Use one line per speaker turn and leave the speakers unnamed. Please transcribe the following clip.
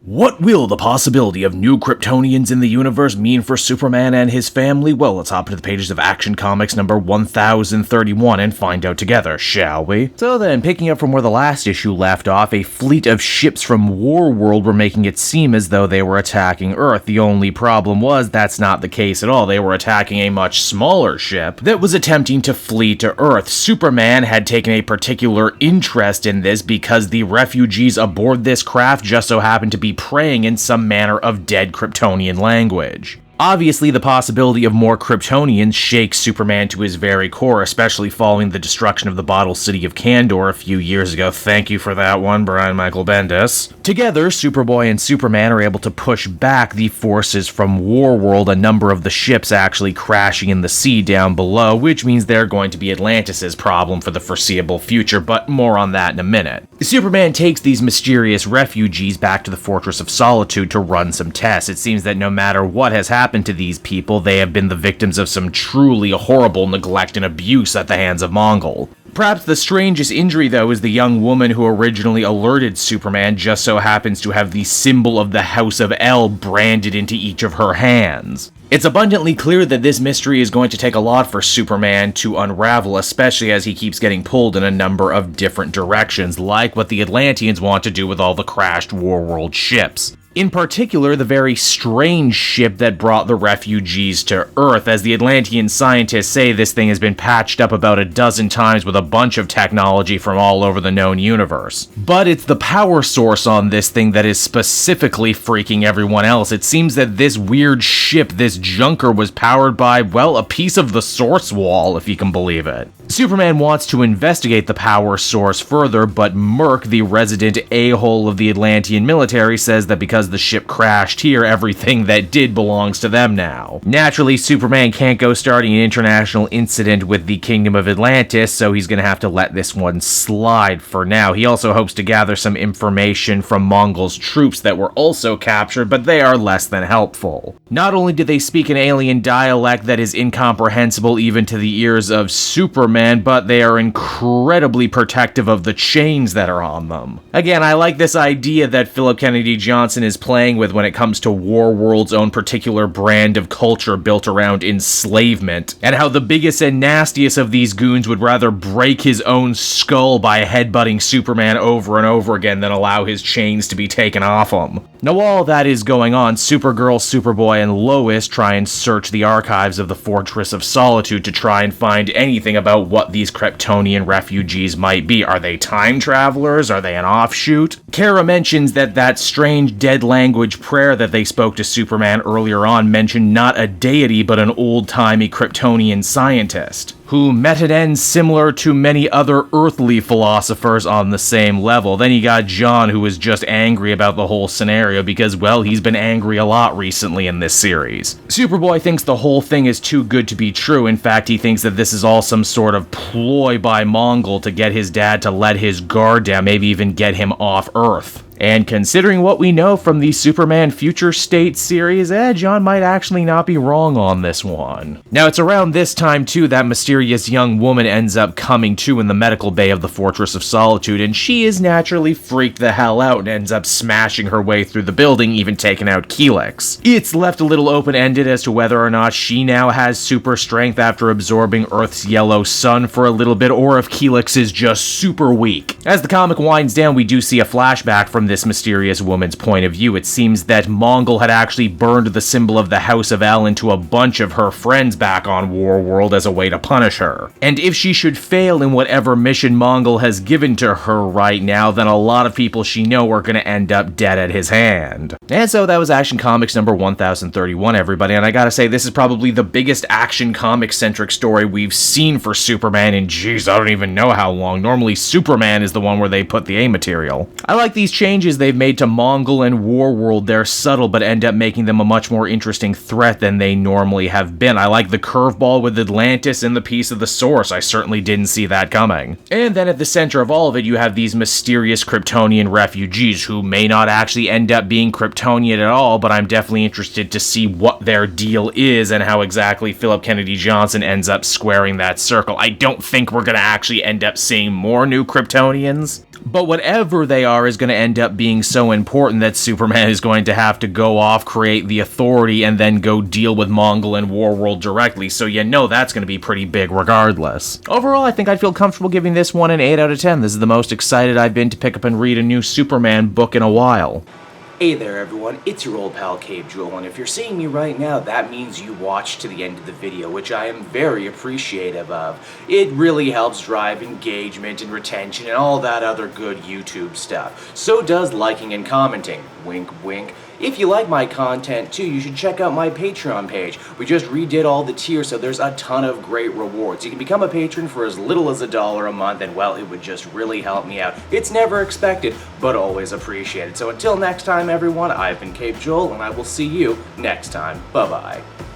What will the possibility of new Kryptonians in the universe mean for Superman and his family? Well, let's hop into the pages of Action Comics number 1031 and find out together, shall we? So then, picking up from where the last issue left off, a fleet of ships from Warworld were making it seem as though they were attacking Earth. The only problem was that's not the case at all. They were attacking a much smaller ship that was attempting to flee to Earth. Superman had taken a particular interest in this because the refugees aboard this craft just so happened to be praying in some manner of dead Kryptonian language. Obviously, the possibility of more Kryptonians shakes Superman to his very core, especially following the destruction of the bottle city of Kandor a few years ago. Thank you for that one, Brian Michael Bendis. Together, Superboy and Superman are able to push back the forces from Warworld, a number of the ships actually crashing in the sea down below, which means they're going to be Atlantis' problem for the foreseeable future, but more on that in a minute. Superman takes these mysterious refugees back to the Fortress of Solitude to run some tests. It seems that no matter what has happened to these people, they have been the victims of some truly horrible neglect and abuse at the hands of Mongol. Perhaps the strangest injury, though, is the young woman who originally alerted Superman just so happens to have the symbol of the House of El branded into each of her hands. It's abundantly clear that this mystery is going to take a lot for Superman to unravel, especially as he keeps getting pulled in a number of different directions, like what the Atlanteans want to do with all the crashed Warworld ships. In particular, the very strange ship that brought the refugees to Earth. As the Atlantean scientists say, this thing has been patched up about a dozen times with a bunch of technology from all over the known universe. But it's the power source on this thing that is specifically freaking everyone else. It seems that this weird ship, this junker, was powered by, well, a piece of the source wall, if you can believe it. Superman wants to investigate the power source further, but Merc, the resident a-hole of the Atlantean military, says that because the ship crashed here, everything that did belongs to them now. Naturally, Superman can't go starting an international incident with the Kingdom of Atlantis, so he's gonna have to let this one slide for now. He also hopes to gather some information from Mongol's troops that were also captured, but they are less than helpful. Not only do they speak an alien dialect that is incomprehensible even to the ears of Superman, but they are incredibly protective of the chains that are on them. Again, I like this idea that Philip Kennedy Johnson is playing with when it comes to Warworld's own particular brand of culture built around enslavement, and how the biggest and nastiest of these goons would rather break his own skull by headbutting Superman over and over again than allow his chains to be taken off him. Now, while all that is going on, Supergirl, Superboy, and Lois try and search the archives of the Fortress of Solitude to try and find anything about what these Kryptonian refugees might be. Are they time travelers? Are they an offshoot? Kara mentions that strange dead language prayer that they spoke to Superman earlier on mentioned not a deity but an old-timey Kryptonian scientist, who met an end similar to many other earthly philosophers on the same level. Then you got John, who was just angry about the whole scenario because, well, he's been angry a lot recently in this series. Superboy thinks the whole thing is too good to be true. In fact, he thinks that this is all some sort of ploy by Mongol to get his dad to let his guard down, maybe even get him off Earth. And considering what we know from the Superman Future State series, John might actually not be wrong on this one. Now, it's around this time, too, that mysterious young woman ends up coming to in the medical bay of the Fortress of Solitude, and she is naturally freaked the hell out and ends up smashing her way through the building, even taking out Keelix. It's left a little open-ended as to whether or not she now has super strength after absorbing Earth's yellow sun for a little bit, or if Keelix is just super weak. As the comic winds down, we do see a flashback from this mysterious woman's point of view. It seems that Mongol had actually burned the symbol of the House of El into a bunch of her friends back on Warworld as a way to punish her. And if she should fail in whatever mission Mongol has given to her right now, then a lot of people she knows are going to end up dead at his hand. And so that was Action Comics number 1031, everybody, and I gotta say, this is probably the biggest Action Comics-centric story we've seen for Superman in, geez, I don't even know how long. Normally, Superman is the one where they put the A material. I like these changes they've made to Mongol and Warworld. They're subtle, but end up making them a much more interesting threat than they normally have been. I like the curveball with Atlantis and the piece of the source. I certainly didn't see that coming. And then at the center of all of it, you have these mysterious Kryptonian refugees who may not actually end up being Kryptonian at all, but I'm definitely interested to see what their deal is and how exactly Philip Kennedy Johnson ends up squaring that circle. I don't think we're going to actually end up seeing more new Kryptonians. But whatever they are is going to end up being so important that Superman is going to have to go off, create the Authority, and then go deal with Mongol and Warworld directly, so you know that's going to be pretty big regardless. Overall, I think I'd feel comfortable giving this one an 8 out of 10. This is the most excited I've been to pick up and read a new Superman book in a while.
Hey there everyone, it's your old pal Cave Jewel, and if you're seeing me right now, that means you watched to the end of the video, which I am very appreciative of. It really helps drive engagement and retention and all that other good YouTube stuff. So does liking and commenting. Wink wink. If you like my content too, you should check out my Patreon page. We just redid all the tiers, so there's a ton of great rewards. You can become a patron for as little as $1 a month, and well, it would just really help me out. It's never expected, but always appreciated. So until next time everyone, I've been Cave Joel, and I will see you next time. Bye-bye.